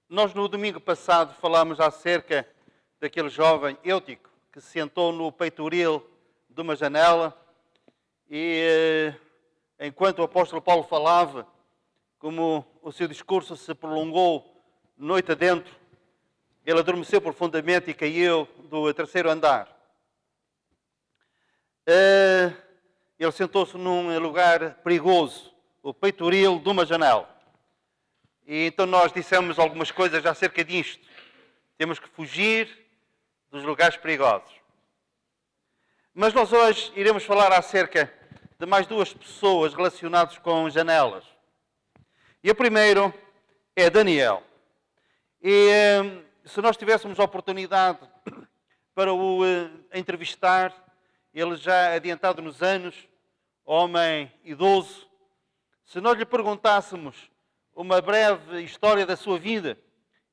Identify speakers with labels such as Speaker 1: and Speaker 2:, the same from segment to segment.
Speaker 1: Nós no domingo passado falámos acerca daquele jovem Eutico que se sentou no peitoril de uma janela e enquanto o apóstolo Paulo falava, como o seu discurso se prolongou noite adentro, ele adormeceu profundamente e caiu do terceiro andar. Ele sentou-se num lugar perigoso, o peitoril de uma janela. E então nós dissemos algumas coisas acerca disto. Temos que fugir dos lugares perigosos. Mas nós hoje iremos falar acerca de mais duas pessoas relacionadas com janelas. E o primeiro é Daniel. E se nós tivéssemos a oportunidade para o entrevistar, ele já adiantado nos anos, homem idoso, se nós lhe perguntássemos uma breve história da sua vida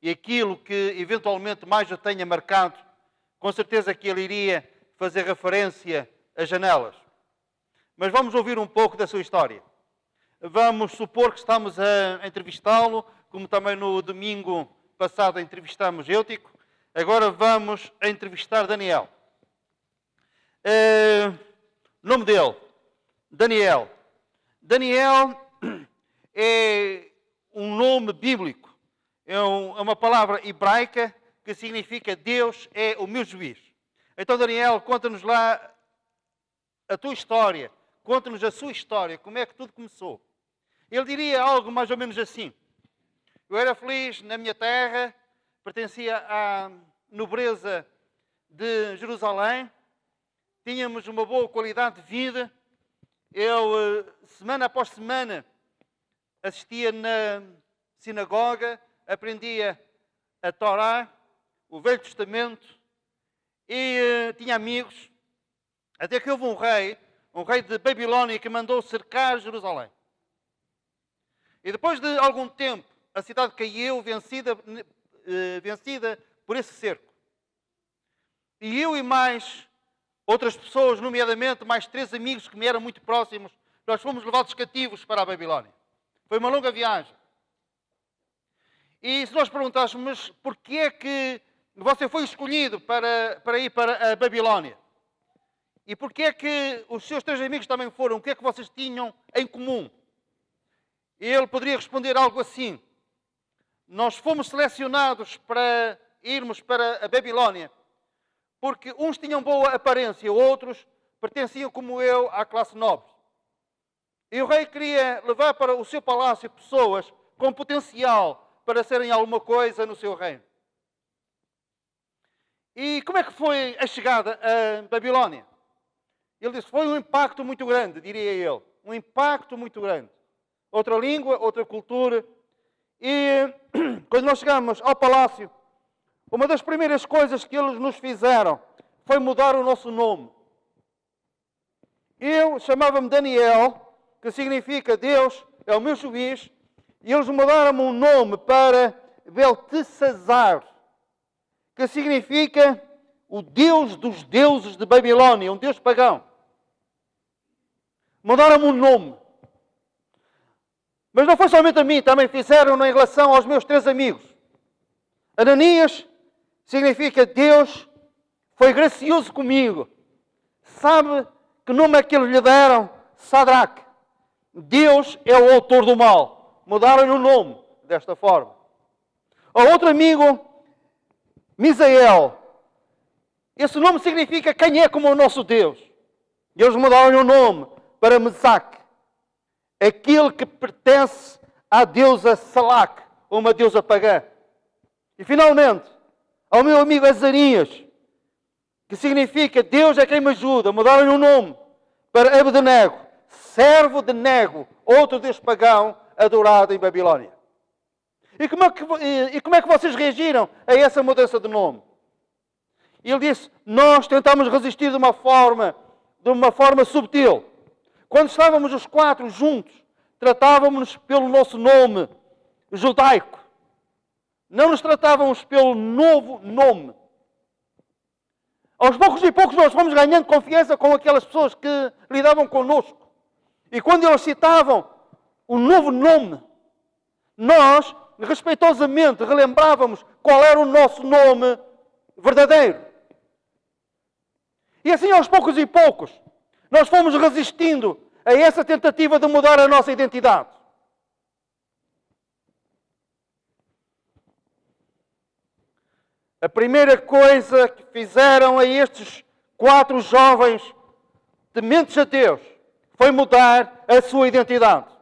Speaker 1: e aquilo que eventualmente mais o tenha marcado, com certeza que ele iria fazer referência às janelas. Mas vamos ouvir um pouco da sua história. Vamos supor que estamos a entrevistá-lo, como também no domingo passado entrevistamos Eutico. Agora vamos a entrevistar Daniel. O nome dele, Daniel. Daniel é um nome bíblico. É uma palavra hebraica que significa Deus é o meu juiz. Então, Daniel, conta-nos lá a tua história. Conta-nos a sua história. Como é que tudo começou? Ele diria algo mais ou menos assim. Eu era feliz na minha terra, pertencia à nobreza de Jerusalém, tínhamos uma boa qualidade de vida. Eu, semana após semana, assistia na sinagoga, aprendia a Torá, o Velho Testamento, e tinha amigos, até que houve um rei de Babilónia, que mandou cercar Jerusalém. E depois de algum tempo, a cidade caiu, vencida por esse cerco. E eu e mais outras pessoas, nomeadamente mais 3 amigos que me eram muito próximos, nós fomos levados cativos para a Babilónia. Foi uma longa viagem. E se nós perguntássemos, mas porquê é que você foi escolhido para ir para a Babilónia? E porquê é que os seus 3 amigos também foram? O que é que vocês tinham em comum? Ele poderia responder algo assim. Nós fomos selecionados para irmos para a Babilónia porque uns tinham boa aparência, outros pertenciam, como eu, à classe nobre. E o rei queria levar para o seu palácio pessoas com potencial para serem alguma coisa no seu reino. E como é que foi a chegada à Babilónia? Ele disse, foi um impacto muito grande, diria ele. Um impacto muito grande. Outra língua, outra cultura. E quando nós chegamos ao palácio, uma das primeiras coisas que eles nos fizeram foi mudar o nosso nome. Eu chamava-me Daniel, que significa Deus é o meu juiz, e eles mudaram-me um nome para Beltesazar, que significa o Deus dos deuses de Babilónia, um Deus pagão. Mudaram-me um nome. Mas não foi somente a mim, também fizeram em relação aos meus 3 amigos. Ananias significa Deus foi gracioso comigo. Sabe que nome é que eles lhe deram? Sadraque. Deus é o autor do mal. Mudaram-lhe o nome desta forma. O outro amigo, Misael. Esse nome significa quem é como o nosso Deus. E eles mudaram-lhe o nome para Mesaque. Aquele que pertence à deusa Salac, uma deusa pagã. E finalmente, ao meu amigo Azarias, que significa Deus é quem me ajuda, mudaram-lhe o nome para Abednego, servo de Nego, outro deus pagão adorado em Babilónia. E como é que vocês reagiram a essa mudança de nome? E ele disse, nós tentamos resistir de uma forma subtil. Quando estávamos os 4 juntos, tratávamos-nos pelo nosso nome judaico. Não nos tratávamos pelo novo nome. Aos poucos e poucos nós fomos ganhando confiança com aquelas pessoas que lidavam connosco. E quando eles citavam o novo nome, nós respeitosamente, relembrávamos qual era o nosso nome verdadeiro. E assim, aos poucos e poucos, nós fomos resistindo a essa tentativa de mudar a nossa identidade. A primeira coisa que fizeram a estes 4 jovens tementes a Deus foi mudar a sua identidade.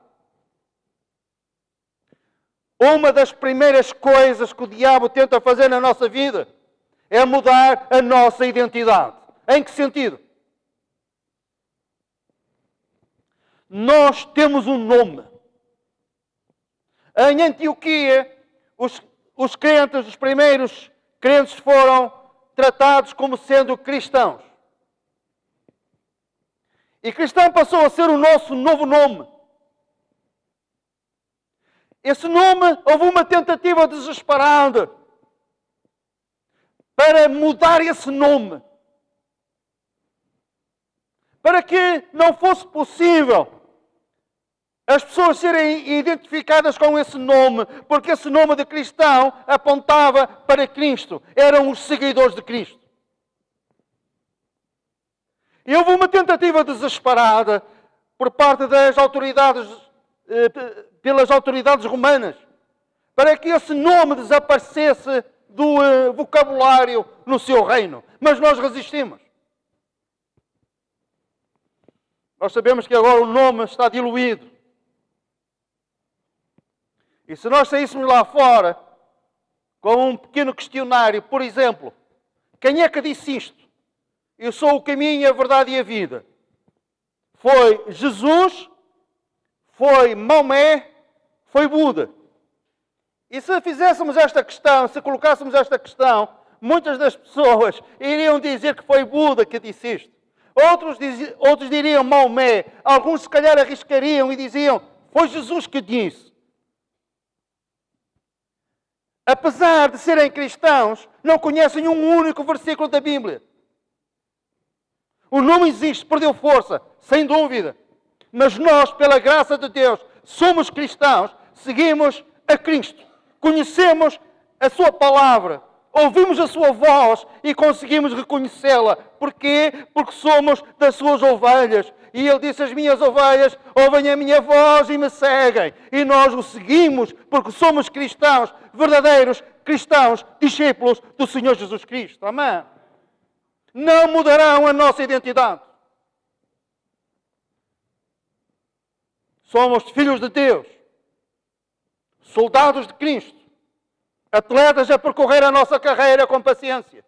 Speaker 1: Uma das primeiras coisas que o diabo tenta fazer na nossa vida é mudar a nossa identidade. Em que sentido? Nós temos um nome. Em Antioquia, os crentes, os primeiros crentes foram tratados como sendo cristãos. E cristão passou a ser o nosso novo nome. Esse nome, houve uma tentativa desesperada para mudar esse nome. Para que não fosse possível as pessoas serem identificadas com esse nome, porque esse nome de cristão apontava para Cristo. Eram os seguidores de Cristo. E houve uma tentativa desesperada por parte das autoridades, pelas autoridades romanas, para que esse nome desaparecesse do vocabulário no seu reino. Mas nós resistimos. Nós sabemos que agora o nome está diluído. E se nós saíssemos lá fora com um pequeno questionário, por exemplo, quem é que disse isto? Eu sou o caminho, a verdade e a vida. Foi Jesus, foi Maomé, foi Buda. E se fizéssemos esta questão, se colocássemos esta questão, muitas das pessoas iriam dizer que foi Buda que disse isto. Outros diriam Maomé. Alguns se calhar arriscariam e diziam, foi Jesus que disse. Apesar de serem cristãos, não conhecem um único versículo da Bíblia. O nome existe, perdeu força, sem dúvida. Mas nós, pela graça de Deus, somos cristãos, seguimos a Cristo. Conhecemos a sua palavra, ouvimos a sua voz e conseguimos reconhecê-la. Porquê? Porque somos das suas ovelhas. E ele disse, as minhas ovelhas ouvem a minha voz e me seguem. E nós o seguimos porque somos cristãos, verdadeiros cristãos, discípulos do Senhor Jesus Cristo. Amém? Não mudarão a nossa identidade. Somos filhos de Deus, soldados de Cristo, atletas a percorrer a nossa carreira com paciência,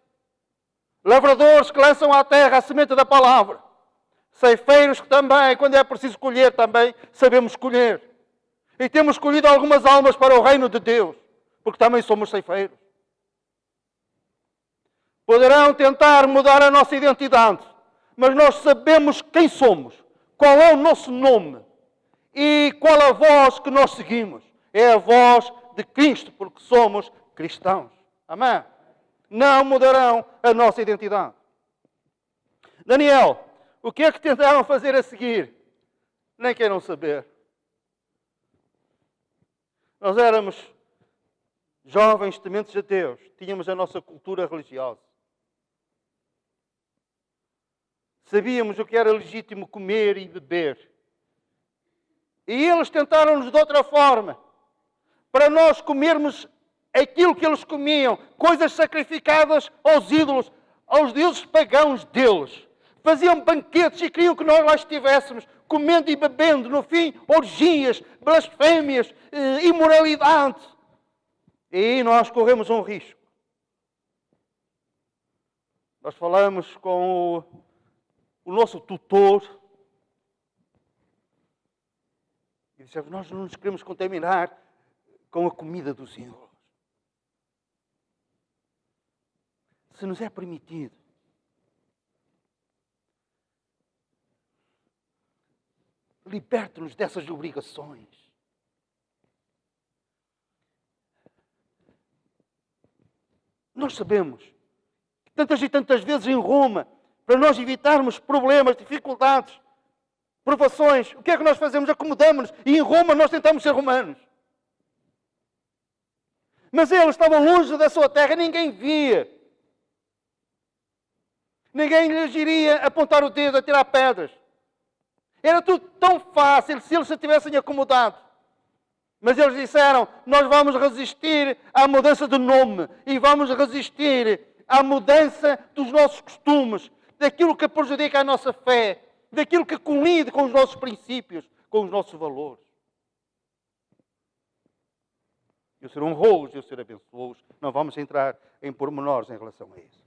Speaker 1: lavradores que lançam à terra a semente da palavra, ceifeiros que também, quando é preciso colher, também sabemos colher. E temos colhido algumas almas para o reino de Deus, porque também somos ceifeiros. Poderão tentar mudar a nossa identidade, mas nós sabemos quem somos, qual é o nosso nome e qual a voz que nós seguimos. É a voz de Cristo, porque somos cristãos. Amém? Não mudarão a nossa identidade. Daniel, o que é que tentaram fazer a seguir? Nem queiram saber. Nós éramos jovens tementes a Deus, tínhamos a nossa cultura religiosa. Sabíamos o que era legítimo comer e beber. E eles tentaram-nos de outra forma, para nós comermos aquilo que eles comiam, coisas sacrificadas aos ídolos, aos deuses pagãos deles. Faziam banquetes e queriam que nós lá estivéssemos, comendo e bebendo, no fim, orgias, blasfémias, imoralidade. E aí nós corremos um risco. Nós falamos com o nosso tutor e dissemos, nós não nos queremos contaminar com a comida dos ídolos. Se nos é permitido, liberte-nos dessas obrigações. Nós sabemos que tantas e tantas vezes em Roma, para nós evitarmos problemas, dificuldades, provações, o que é que nós fazemos? Acomodamos-nos. E em Roma nós tentamos ser romanos. Mas eles estavam longe da sua terra, ninguém via. Ninguém lhes iria apontar o dedo, atirar pedras. Era tudo tão fácil se eles se tivessem acomodado. Mas eles disseram, nós vamos resistir à mudança de nome e vamos resistir à mudança dos nossos costumes, daquilo que prejudica a nossa fé, daquilo que colide com os nossos princípios, com os nossos valores. E o Senhor honrou-os e o Senhor abençoou-os. Não vamos entrar em pormenores em relação a isso.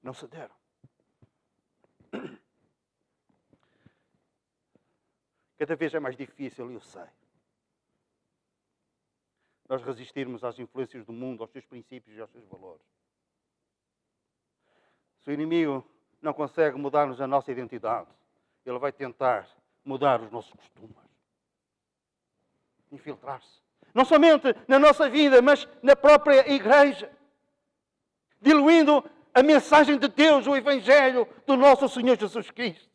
Speaker 1: Não cederam. Cada vez é mais difícil, eu sei. Nós resistirmos às influências do mundo, aos seus princípios e aos seus valores. Se o inimigo não consegue mudar-nos a nossa identidade, ele vai tentar mudar os nossos costumes. Infiltrar-se. Não somente na nossa vida, mas na própria igreja. Diluindo a mensagem de Deus, o Evangelho do nosso Senhor Jesus Cristo.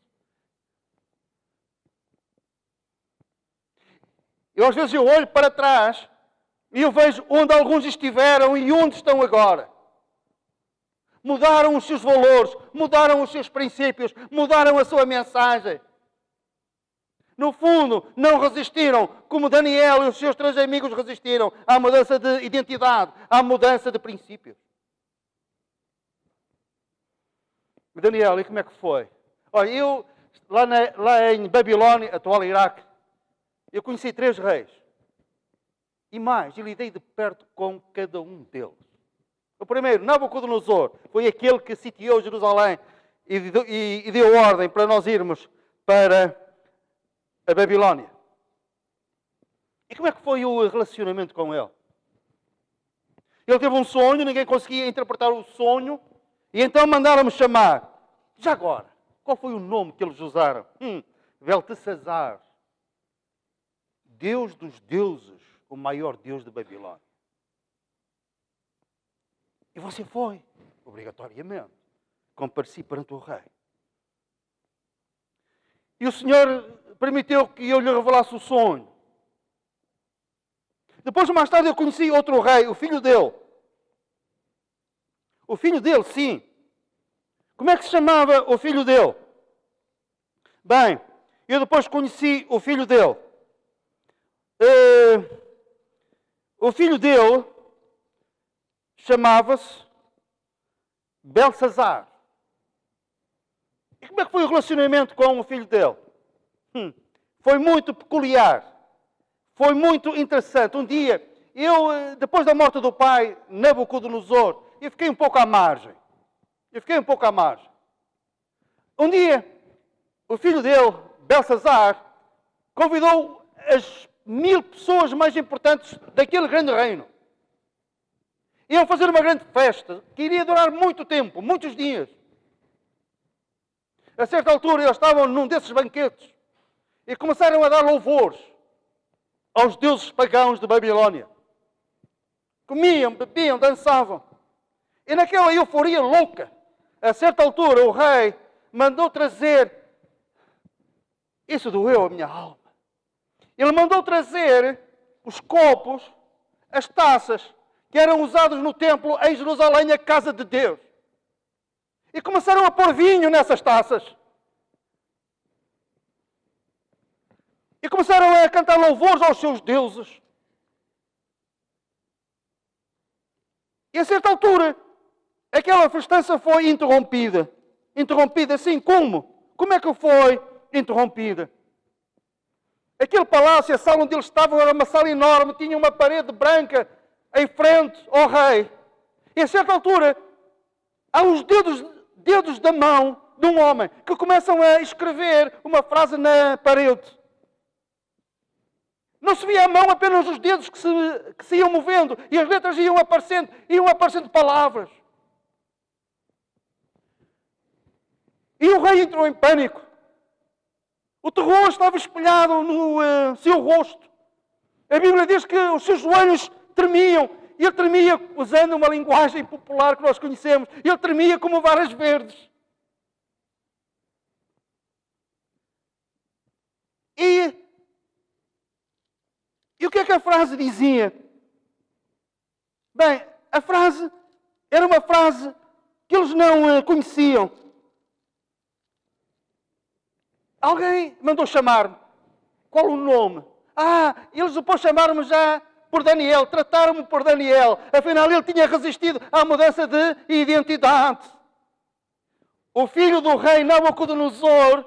Speaker 1: Às vezes eu olho para trás e eu vejo onde alguns estiveram e onde estão agora. Mudaram os seus valores, mudaram os seus princípios, mudaram a sua mensagem. No fundo, não resistiram, como Daniel e os seus 3 amigos resistiram, à mudança de identidade, à mudança de princípios. Daniel, e como é que foi? Olha, eu, lá em Babilônia, atual Iraque, eu conheci 3 reis. E mais, eu lidei de perto com cada um deles. O primeiro, Nabucodonosor, foi aquele que sitiou Jerusalém e deu ordem para nós irmos para a Babilônia. E como é que foi o relacionamento com ele? Ele teve um sonho, ninguém conseguia interpretar o sonho, e então mandaram-me chamar. Já agora, qual foi o nome que eles usaram? Beltesazar. Deus dos deuses, o maior Deus de Babilônia. E você foi, obrigatoriamente, compareci perante o rei. E o Senhor permitiu que eu lhe revelasse o sonho. Depois, mais tarde, eu conheci outro rei, o filho dele. O filho dele, sim. Como é que se chamava o filho dele? Bem, eu depois conheci o filho dele. O filho dele chamava-se Belsazar. E como é que foi o relacionamento com o filho dele? Foi muito peculiar. Foi muito interessante. Um dia, depois da morte do pai, Nabucodonosor, eu fiquei um pouco à margem. Um dia, o filho dele, Belsazar, convidou as 1000 pessoas mais importantes daquele grande reino. Iam fazer uma grande festa que iria durar muito tempo, muitos dias. A certa altura, eles estavam num desses banquetes e começaram a dar louvores aos deuses pagãos de Babilônia. Comiam, bebiam, dançavam. E naquela euforia louca, a certa altura, o rei mandou trazer... Isso doeu a minha alma. Ele mandou trazer os copos, as taças, que eram usados no templo em Jerusalém, a casa de Deus. E começaram a pôr vinho nessas taças. E começaram a cantar louvores aos seus deuses. E a certa altura, aquela festança foi interrompida. Interrompida assim como? Como é que foi interrompida? Aquele palácio, a sala onde eles estavam, era uma sala enorme, tinha uma parede branca em frente ao rei. E a certa altura, há os dedos da mão de um homem que começam a escrever uma frase na parede. Não se via a mão, apenas os dedos que se iam movendo. E as letras iam aparecendo palavras. E o rei entrou em pânico. O terror estava espelhado no seu rosto. A Bíblia diz que os seus joelhos tremiam. E ele tremia, usando uma linguagem popular que nós conhecemos, ele tremia como varas verdes. E o que é que a frase dizia? Bem, a frase era uma frase que eles não conheciam. Alguém mandou chamar-me. Qual o nome? Eles depois chamaram-me já por Daniel. Trataram-me por Daniel. Afinal, ele tinha resistido à mudança de identidade. O filho do rei Nabucodonosor,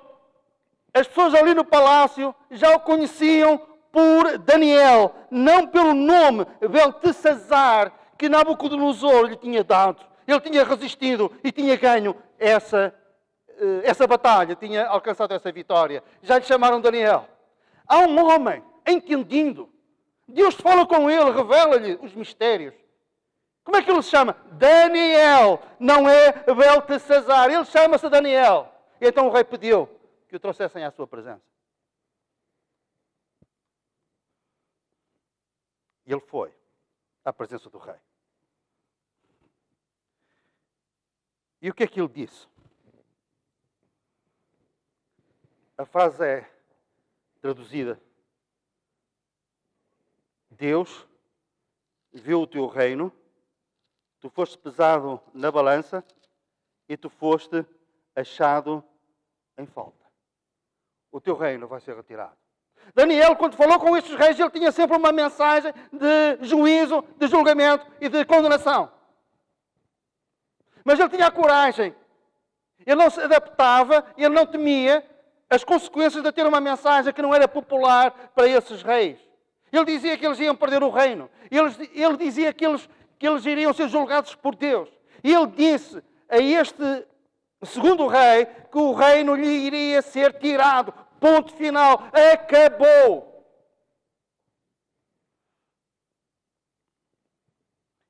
Speaker 1: as pessoas ali no palácio já o conheciam por Daniel, não pelo nome Beltesazar que Nabucodonosor lhe tinha dado. Ele tinha resistido e tinha ganho essa batalha, tinha alcançado essa vitória. Já lhe chamaram Daniel. Há um homem entendido. Deus fala com ele, revela-lhe os mistérios. Como é que ele se chama? Daniel. Não é Beltesazar. Ele chama-se Daniel. E então o rei pediu que o trouxessem à sua presença. E ele foi à presença do rei. E o que é que ele disse? A frase é traduzida: Deus viu o teu reino, tu foste pesado na balança e tu foste achado em falta. O teu reino vai ser retirado. Daniel, quando falou com estes reis, ele tinha sempre uma mensagem de juízo, de julgamento e de condenação. Mas ele tinha a coragem. Ele não se adaptava, ele não temia as consequências de ter uma mensagem que não era popular para esses reis. Ele dizia que eles iam perder o reino. Ele dizia que eles iriam ser julgados por Deus. E ele disse a este segundo rei que o reino lhe iria ser tirado. Ponto final. Acabou.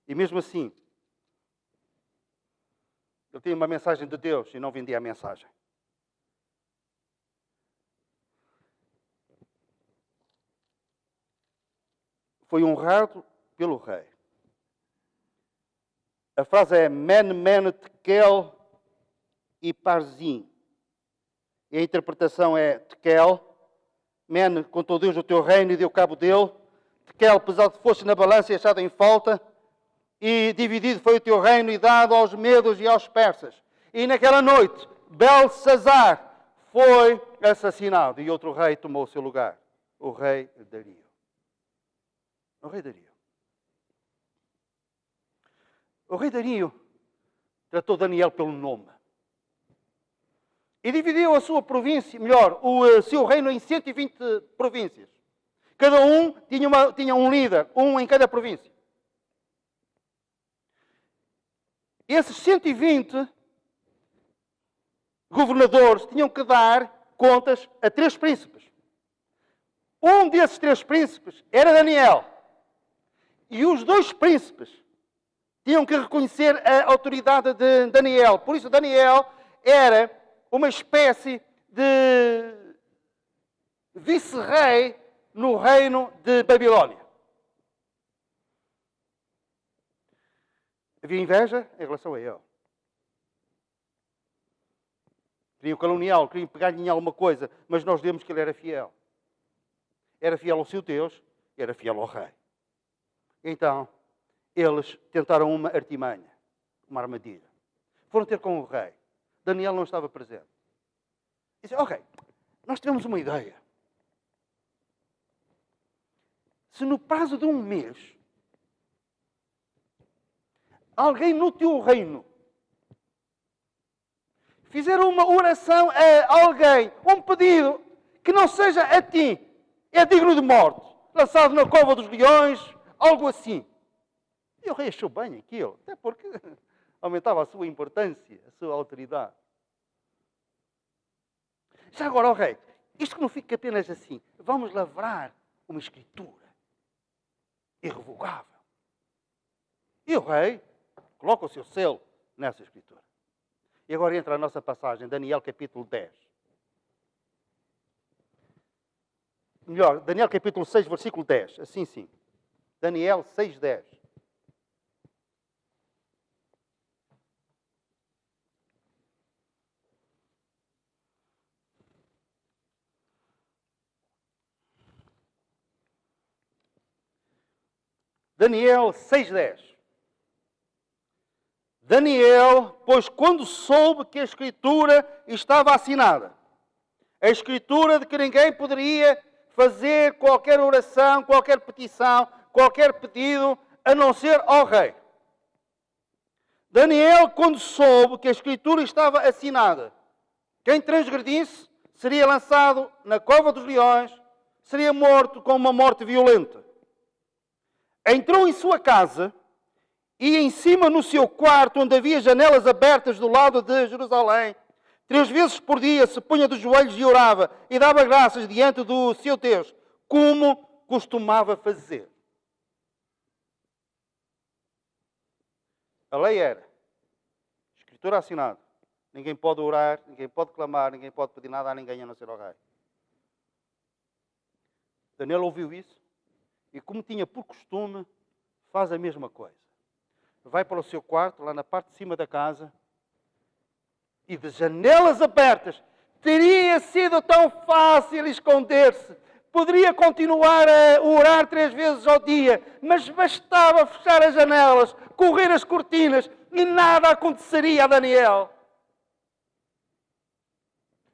Speaker 1: E mesmo assim, ele tinha uma mensagem de Deus e não vendia a mensagem. Foi honrado pelo rei. A frase é Men Tekel e Parzim. E a interpretação é Tekel. Men contou Deus o teu reino e deu cabo dele. Tekel, pesado foste na balança e achado em falta. E dividido foi o teu reino e dado aos medos e aos persas. E naquela noite, Belsazar foi assassinado e outro rei tomou o seu lugar. O rei Dario. O rei Dario. O rei Dario tratou Daniel pelo nome. E dividiu a sua província, melhor, o seu reino em 120 províncias. Cada um tinha um líder, um em cada província. Esses 120 governadores tinham que dar contas a 3 príncipes. Um desses 3 príncipes era Daniel. E os 2 príncipes tinham que reconhecer a autoridade de Daniel. Por isso, Daniel era uma espécie de vice-rei no reino de Babilônia. Havia inveja em relação a ele. Queriam caluniá-lo, queriam pegar-lhe em alguma coisa, mas nós vemos que ele era fiel. Era fiel ao seu Deus, era fiel ao rei. Então, eles tentaram uma artimanha, uma armadilha. Foram ter com o rei. Daniel não estava presente. Disse, ok, nós tivemos uma ideia. Se no prazo de um mês, alguém no teu reino fizer uma oração a alguém, um pedido que não seja a ti, é digno de morte, lançado na cova dos leões, algo assim. E o rei achou bem aquilo, até porque aumentava a sua importância, a sua autoridade. Já agora, ó rei, isto que não fica apenas assim, vamos lavrar uma escritura irrevogável. E o rei coloca o seu selo nessa escritura. E agora entra a nossa passagem, Daniel capítulo 10. Melhor, Daniel capítulo 6, versículo 10. Assim sim. Daniel 6, 10. Daniel 6:10. Daniel, pois quando soube que a Escritura estava assinada, a Escritura de que ninguém poderia fazer qualquer oração, qualquer petição, qualquer pedido, a não ser ao rei. Daniel, quando soube que a Escritura estava assinada, quem transgredisse seria lançado na cova dos leões, seria morto com uma morte violenta. Entrou em sua casa e em cima no seu quarto, onde havia janelas abertas do lado de Jerusalém, 3 vezes por dia se punha de joelhos e orava e dava graças diante do seu Deus, como costumava fazer. A lei era, Escritura assinada, ninguém pode orar, ninguém pode clamar, ninguém pode pedir nada a ninguém a não ser ao rei. Daniel ouviu isso e, como tinha por costume, faz a mesma coisa. Vai para o seu quarto, lá na parte de cima da casa, e de janelas abertas, teria sido tão fácil esconder-se. Poderia continuar a orar 3 vezes ao dia, mas bastava fechar as janelas, correr as cortinas e nada aconteceria a Daniel.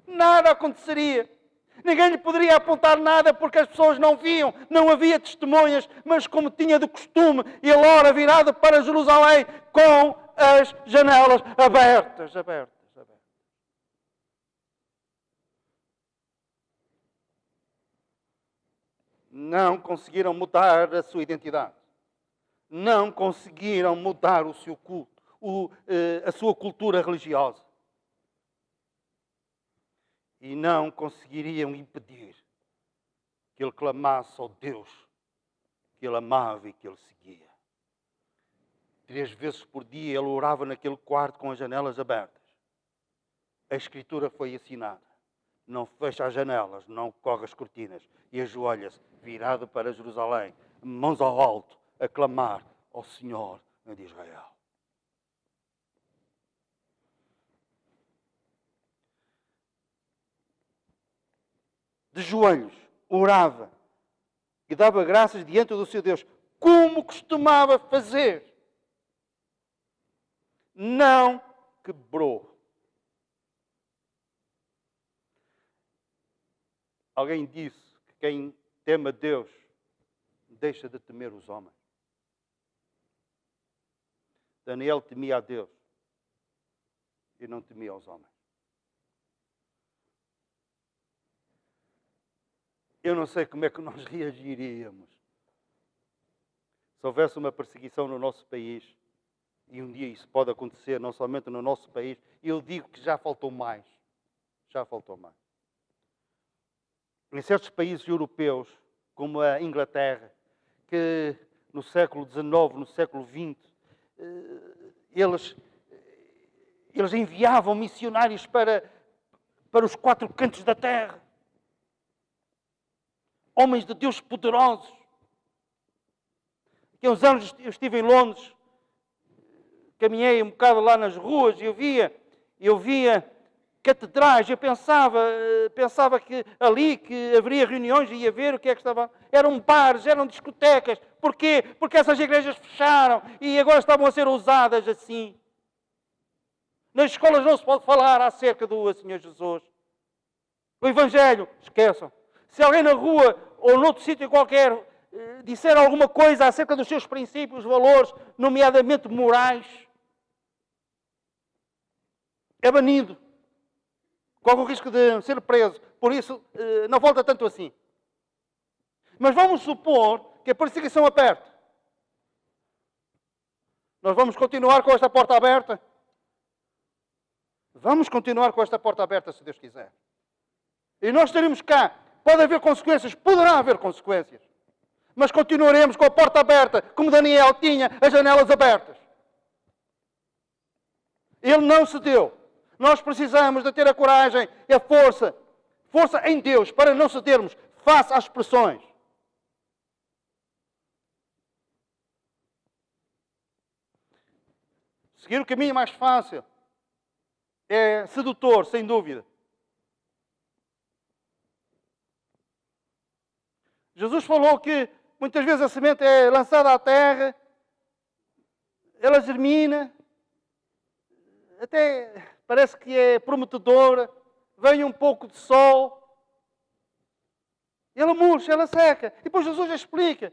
Speaker 1: Nada aconteceria. Ninguém lhe poderia apontar nada porque as pessoas não viam, não havia testemunhas, mas como tinha de costume, ele ora virado para Jerusalém com as janelas abertas. Não conseguiram mudar a sua identidade. Não conseguiram mudar o seu culto, a sua cultura religiosa. E não conseguiriam impedir que ele clamasse ao Deus que ele amava e que ele seguia. 3 vezes por dia ele orava naquele quarto com as janelas abertas. A Escritura foi assinada. Não fecha as janelas, não corre as cortinas e ajoelha-se, virado para Jerusalém, mãos ao alto, a clamar ao Senhor de Israel. De joelhos, orava e dava graças diante do seu Deus, como costumava fazer. Não quebrou. Alguém disse que quem teme a Deus deixa de temer os homens. Daniel temia a Deus e não temia aos homens. Eu não sei como é que nós reagiríamos se houvesse uma perseguição no nosso país, e um dia isso pode acontecer, não somente no nosso país, e eu digo que já faltou mais. Já faltou mais. Em certos países europeus, como a Inglaterra, que no século XIX, no século XX, eles enviavam missionários para os 4 cantos da terra. Homens de Deus poderosos. Há uns anos eu estive em Londres, caminhei um bocado lá nas ruas e eu via catedrais. Eu pensava que ali que haveria reuniões e ia ver o que é que estava. Eram bares, eram discotecas. Porquê? Porque essas igrejas fecharam e agora estavam a ser usadas assim. Nas escolas não se pode falar acerca do Senhor Jesus. O Evangelho, esqueçam. Se alguém na rua ou noutro sítio qualquer disser alguma coisa acerca dos seus princípios, valores, nomeadamente morais, é banido. Corre o risco de ser preso. Por isso, não volta tanto assim. Mas vamos supor que a perseguição aperte. Nós vamos continuar com esta porta aberta? Vamos continuar com esta porta aberta, se Deus quiser. E nós estaremos cá. Pode haver consequências, poderá haver consequências. Mas continuaremos com a porta aberta, como Daniel tinha as janelas abertas. Ele não cedeu. Nós precisamos de ter a coragem e a força em Deus, para não cedermos face às pressões. Seguir o caminho mais fácil é sedutor, sem dúvida. Jesus falou que muitas vezes a semente é lançada à terra, ela germina, até parece que é prometedora, vem um pouco de sol, ela murcha, ela seca. E depois Jesus explica.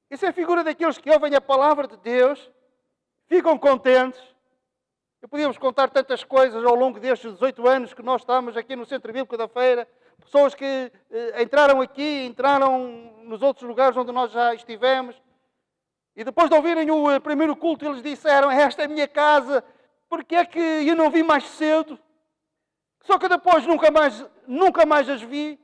Speaker 1: Isso é a figura daqueles que ouvem a palavra de Deus, ficam contentes. E podíamos contar tantas coisas ao longo destes 18 anos que nós estamos aqui no Centro Bíblico da Feira. Pessoas que entraram aqui, entraram nos outros lugares onde nós já estivemos. E depois de ouvirem o primeiro culto, eles disseram: esta é a minha casa, porque é que eu não vim mais cedo? Só que depois nunca mais as vi.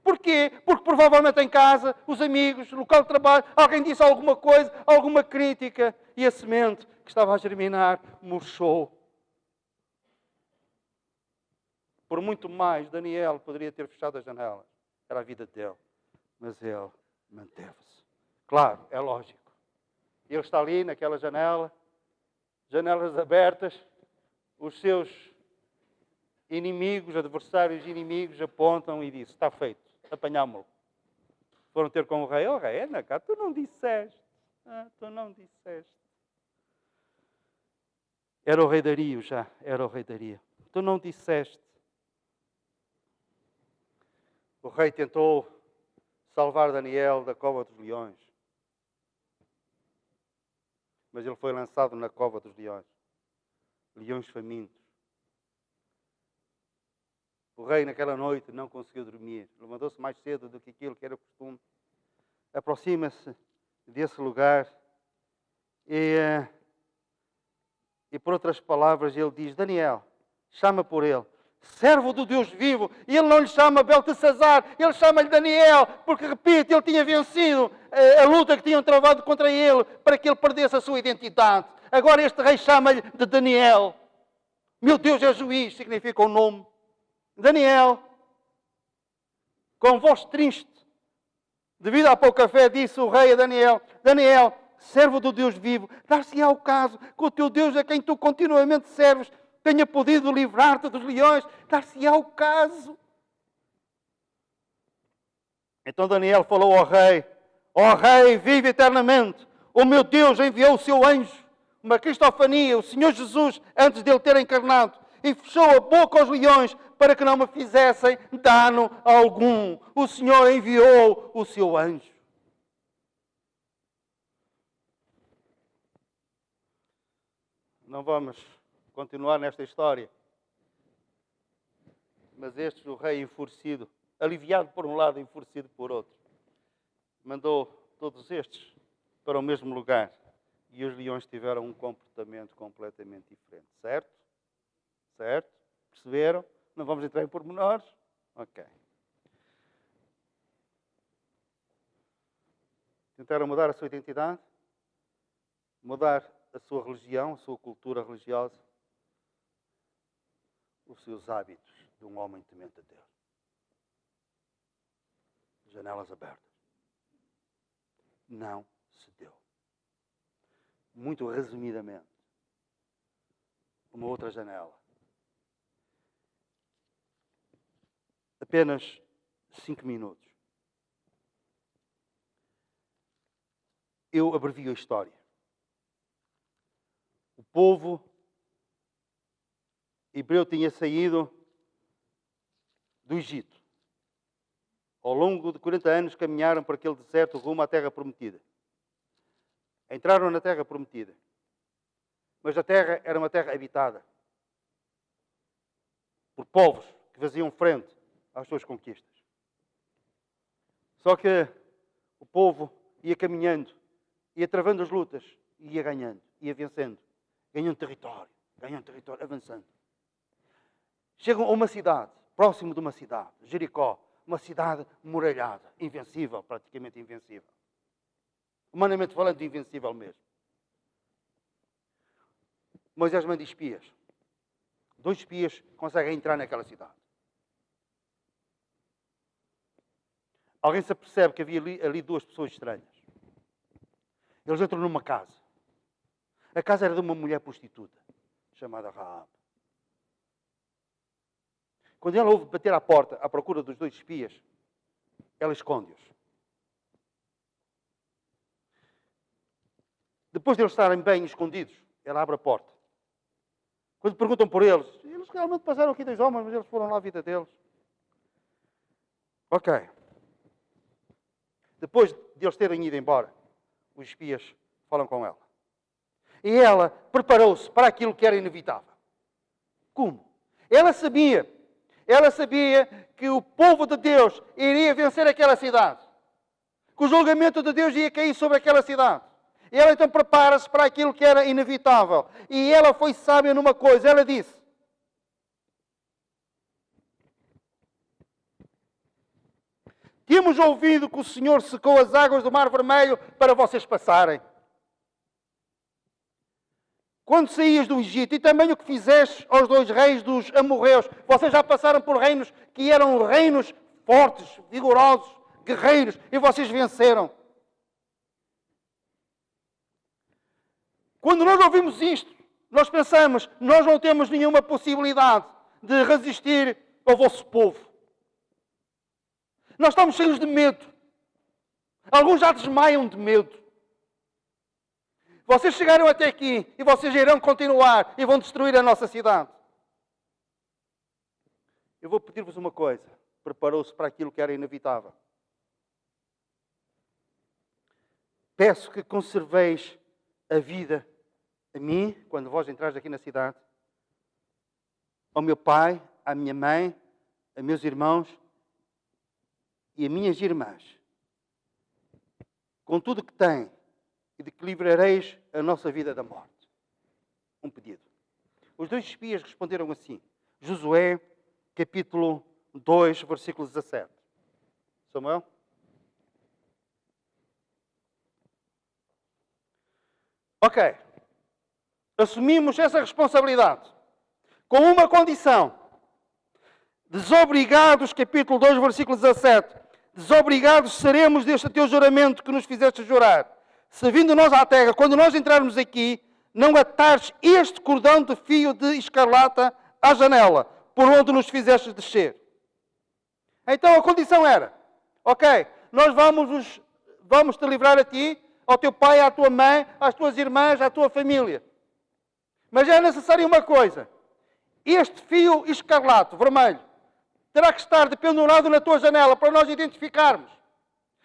Speaker 1: Porquê? Porque provavelmente em casa, os amigos, no local de trabalho, alguém disse alguma coisa, alguma crítica, e a semente que estava a germinar murchou. Por muito mais, Daniel poderia ter fechado as janelas. Era a vida dele. Mas ele manteve-se. Claro, é lógico. Ele está ali naquela janela, janelas abertas, os seus inimigos, adversários inimigos, apontam e dizem: está feito, apanhámo-lo. Foram ter com o rei: oh rei, anda cá, tu não disseste. Tu não disseste. Era o rei Dario já, era o rei Dario. Tu não disseste. O rei tentou salvar Daniel da cova dos leões. Mas ele foi lançado na cova dos leões. Leões famintos. O rei naquela noite não conseguiu dormir. Levantou-se mais cedo do que aquilo que era costume. Aproxima-se desse lugar e por outras palavras ele diz: Daniel, chama por ele, servo do Deus vivo. E ele não lhe chama Beltesazar, ele chama-lhe Daniel, porque, repito, ele tinha vencido a luta que tinham travado contra ele para que ele perdesse a sua identidade. Agora este rei chama-lhe de Daniel. Meu Deus é juiz, significa o nome. Daniel, com voz triste, devido à pouca fé, disse o rei a Daniel: Daniel, servo do Deus vivo, dar-se-á o caso que o teu Deus, a quem tu continuamente serves, tenha podido livrar-te dos leões. Dar-se-á o caso. Então Daniel falou ao rei: ó rei, vive eternamente. O meu Deus enviou o seu anjo, uma cristofania, o Senhor Jesus, antes dele ter encarnado, e fechou a boca aos leões para que não me fizessem dano algum. O Senhor enviou o seu anjo. Não vamos continuar nesta história. Mas o rei enfurecido, aliviado por um lado, enfurecido por outro, mandou todos estes para o mesmo lugar. E os leões tiveram um comportamento completamente diferente. Certo? Certo? Perceberam? Não vamos entrar em pormenores? Ok. Tentaram mudar a sua identidade, mudar a sua religião, a sua cultura religiosa, os seus hábitos de um homem temente a Deus. Janelas abertas. Não se deu. Muito resumidamente, uma outra janela. Apenas 5 minutos. Eu abrevio a história. O povo hebreu tinha saído do Egito. Ao longo de 40 anos caminharam por aquele deserto rumo à terra prometida. Entraram na terra prometida. Mas a terra era uma terra habitada por povos que faziam frente às suas conquistas. Só que o povo ia caminhando, ia travando as lutas, ia ganhando, ia vencendo, ganhando território, avançando. Chegam a uma cidade, próximo de uma cidade, Jericó, uma cidade muralhada, invencível, praticamente invencível. Humanamente falando, invencível mesmo. Moisés manda espias. 2 espias conseguem entrar naquela cidade. Alguém se apercebe que havia ali 2 pessoas estranhas. Eles entram numa casa. A casa era de uma mulher prostituta, chamada Raab. Quando ela ouve bater à porta à procura dos 2 espias, ela esconde-os. Depois de eles estarem bem escondidos, ela abre a porta. Quando perguntam por eles realmente passaram aqui 2 homens, mas eles foram lá à vida deles. Ok. Depois de eles terem ido embora, os espias falam com ela. E ela preparou-se para aquilo que era inevitável. Como? Ela sabia que o povo de Deus iria vencer aquela cidade. Que o julgamento de Deus ia cair sobre aquela cidade. E ela então prepara-se para aquilo que era inevitável. E ela foi sábia numa coisa. Ela disse: temos ouvido que o Senhor secou as águas do Mar Vermelho para vocês passarem. Quando saías do Egito, e também o que fizeste aos 2 reis dos amorreus, vocês já passaram por reinos que eram reinos fortes, vigorosos, guerreiros, e vocês venceram. Quando nós ouvimos isto, nós pensamos, nós não temos nenhuma possibilidade de resistir ao vosso povo. Nós estamos cheios de medo. Alguns já desmaiam de medo. Vocês chegaram até aqui e vocês irão continuar e vão destruir a nossa cidade. Eu vou pedir-vos uma coisa. Preparou-se para aquilo que era inevitável. Peço que conserveis a vida a mim, quando vós entrares aqui na cidade, ao meu pai, à minha mãe, a meus irmãos e a minhas irmãs, com tudo que têm, e de que livrareis a nossa vida da morte. Um pedido. Os 2 espias responderam assim. Josué, capítulo 2, versículo 17. Samuel? Ok. Assumimos essa responsabilidade. Com uma condição. Desobrigados, capítulo 2, versículo 17. Desobrigados seremos deste teu juramento que nos fizeste jurar. Se vindo nós à terra, quando nós entrarmos aqui, não atares este cordão de fio de escarlata à janela, por onde nos fizeste descer. Então a condição era, ok, nós vamos te livrar a ti, ao teu pai, à tua mãe, às tuas irmãs, à tua família. Mas é necessário uma coisa. Este fio escarlate, vermelho, terá que estar dependurado na tua janela para nós identificarmos.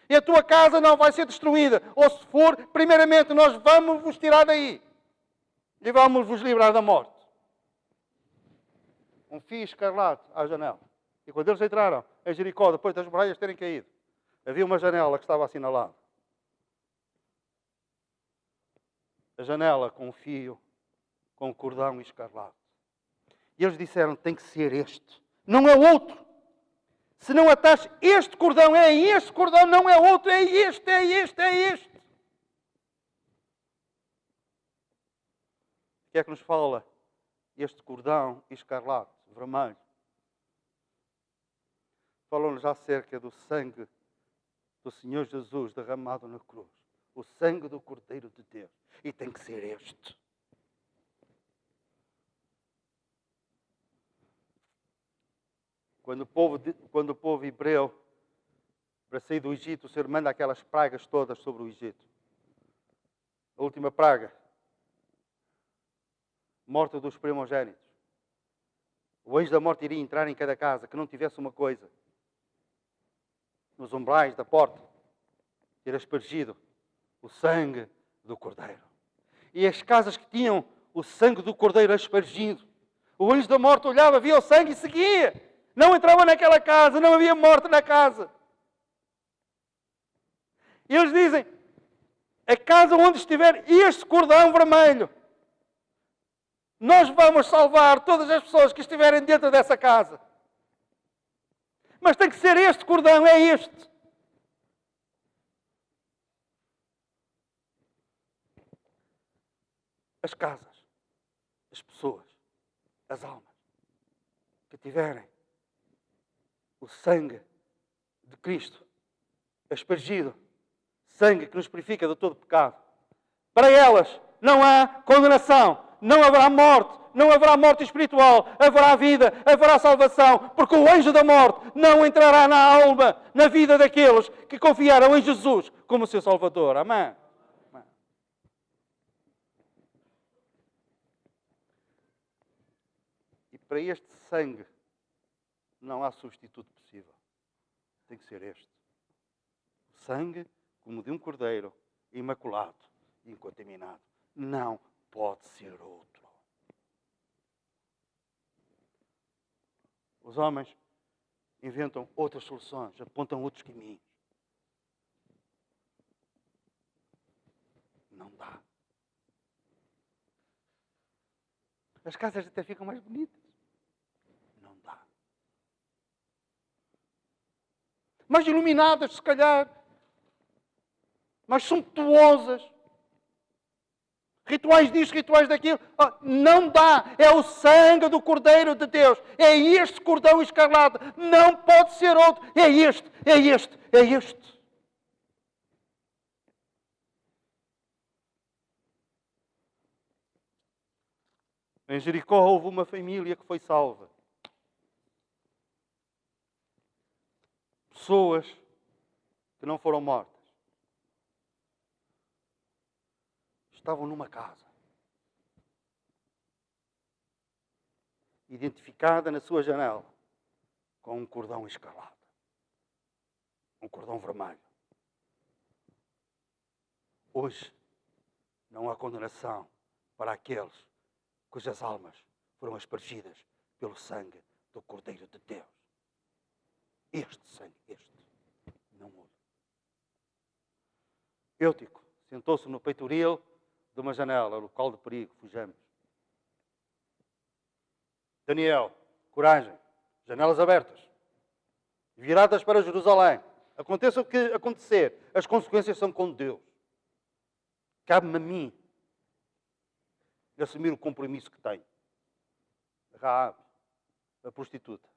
Speaker 1: E a tua casa não vai ser destruída. Ou se for, primeiramente nós vamos vos tirar daí. E vamos vos livrar da morte. Um fio escarlate à janela. E quando eles entraram em Jericó, depois das muralhas terem caído, havia uma janela que estava assinalada. A janela com um fio, com um cordão escarlate. E eles disseram, tem que ser este. Não é outro. Se não atares este cordão, é este cordão, não é outro, é este, é este, é este. O que é que nos fala este cordão escarlate, vermelho? Fala-nos acerca do sangue do Senhor Jesus derramado na cruz. O sangue do Cordeiro de Deus. E tem que ser este. Quando o povo hebreu, para sair do Egito, o Senhor manda aquelas pragas todas sobre o Egito. A última praga, morte dos primogênitos. O anjo da morte iria entrar em cada casa que não tivesse uma coisa. Nos umbrais da porta, era aspergido o sangue do Cordeiro. E as casas que tinham o sangue do Cordeiro aspergido, o anjo da morte olhava, via o sangue e seguia. Não entrava naquela casa, não havia morte na casa. E eles dizem, a casa onde estiver este cordão vermelho, nós vamos salvar todas as pessoas que estiverem dentro dessa casa. Mas tem que ser este cordão, é este. As casas, as pessoas, as almas que tiverem o sangue de Cristo aspergido, sangue que nos purifica de todo pecado. Para elas não há condenação, não haverá morte, não haverá morte espiritual, haverá vida, haverá salvação, porque o anjo da morte não entrará na alma, na vida daqueles que confiaram em Jesus como seu Salvador. Amém? Amém. E para este sangue não há substituto possível. Tem que ser este. O sangue como de um cordeiro imaculado e incontaminado. Não pode ser outro. Os homens inventam outras soluções, apontam outros caminhos. Não dá. As casas até ficam mais bonitas. Não dá. Mais iluminadas, se calhar. Mais suntuosas. Rituais disto, rituais daquilo. Não dá. É o sangue do Cordeiro de Deus. É este cordão escarlate. Não pode ser outro. É este, é este, é este. Em Jericó houve uma família que foi salva. Pessoas que não foram mortas. Estavam numa casa. Identificada na sua janela com um cordão escarlate. Um cordão vermelho. Hoje não há condenação para aqueles cujas almas foram aspergidas pelo sangue do Cordeiro de Deus. Este sangue, este, não outro. Eutico sentou-se no peitoril de uma janela, local de perigo, fujamos. Daniel, coragem, janelas abertas, viradas para Jerusalém. Aconteça o que acontecer, as consequências são com Deus. Cabe-me a mim assumir o compromisso que tenho. Raab, a prostituta,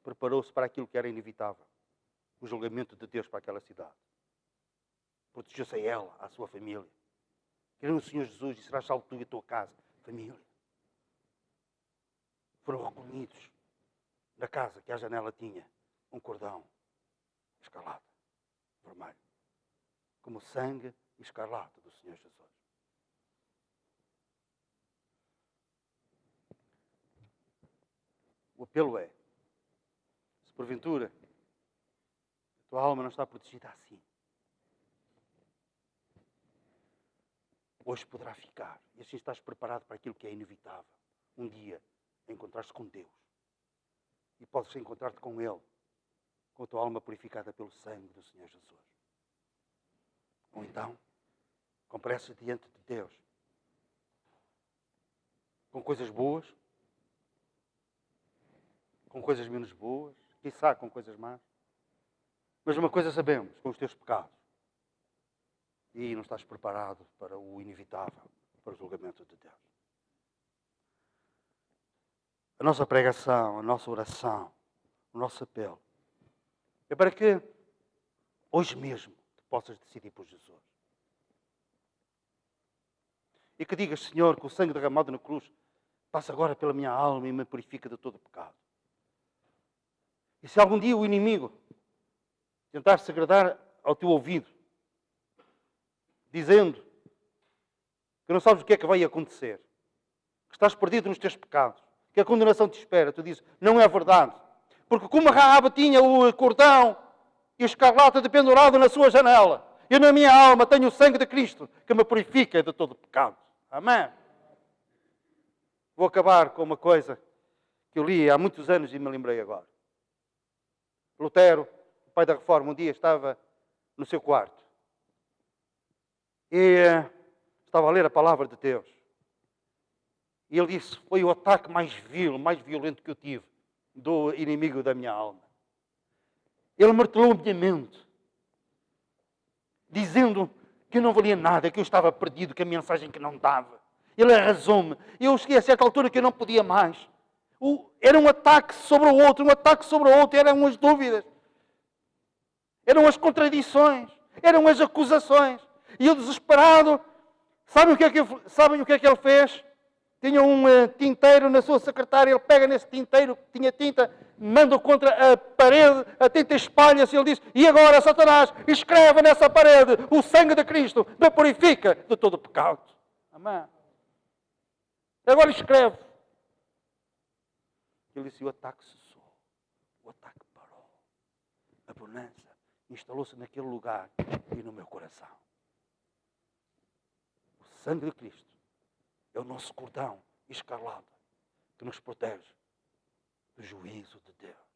Speaker 1: preparou-se para aquilo que era inevitável. O julgamento de Deus para aquela cidade. Protegeu-se a ela, à sua família. Queriam o Senhor Jesus e serás salvo tu e a tua casa. Família. Foram recolhidos na casa que a janela tinha um cordão escarlate, vermelho. Como o sangue escarlate do Senhor Jesus. O apelo é, se porventura a tua alma não está protegida assim, hoje poderá ficar. E assim estás preparado para aquilo que é inevitável. Um dia, encontrar-se com Deus. E podes encontrar-te com Ele, com a tua alma purificada pelo sangue do Senhor Jesus. Ou então, compareces diante de Deus com coisas boas, com coisas menos boas, quiçá com coisas más. Mas uma coisa sabemos, com os teus pecados. E não estás preparado para o inevitável, para o julgamento de Deus. A nossa pregação, a nossa oração, o nosso apelo é para que hoje mesmo tu possas decidir por Jesus. E que digas, Senhor, que o sangue derramado na cruz passa agora pela minha alma e me purifica de todo o pecado. E se algum dia o inimigo tentar se agradar ao teu ouvido, dizendo que não sabes o que é que vai acontecer, que estás perdido nos teus pecados, que a condenação te espera, tu dizes, não é verdade. Porque como Raab tinha o cordão e escarlata dependurado na sua janela, eu na minha alma tenho o sangue de Cristo que me purifica de todo o pecado. Amém? Vou acabar com uma coisa que eu li há muitos anos e me lembrei agora. Lutero, o pai da Reforma, um dia estava no seu quarto e estava a ler a palavra de Deus. E ele disse, foi o ataque mais vil, mais violento que eu tive do inimigo da minha alma. Ele martelou a minha mente, dizendo que eu não valia nada, que eu estava perdido, que a mensagem que não dava. Ele arrasou-me. Eu cheguei a certa altura que eu não podia mais. Era um ataque sobre o outro, um ataque sobre o outro, eram as dúvidas. Eram as contradições, eram as acusações. E eu desesperado, sabem o que é que ele fez? tinha um tinteiro na sua secretária, ele pega nesse tinteiro que tinha tinta, manda contra a parede, a tinta espalha-se, ele diz, e agora, Satanás, escreve nessa parede, o sangue de Cristo me purifica de todo o pecado. Amém. Agora escreve. Ele disse, o ataque cessou, o ataque parou. A bonança instalou-se naquele lugar e no meu coração. O sangue de Cristo é o nosso cordão escarlate que nos protege do juízo de Deus.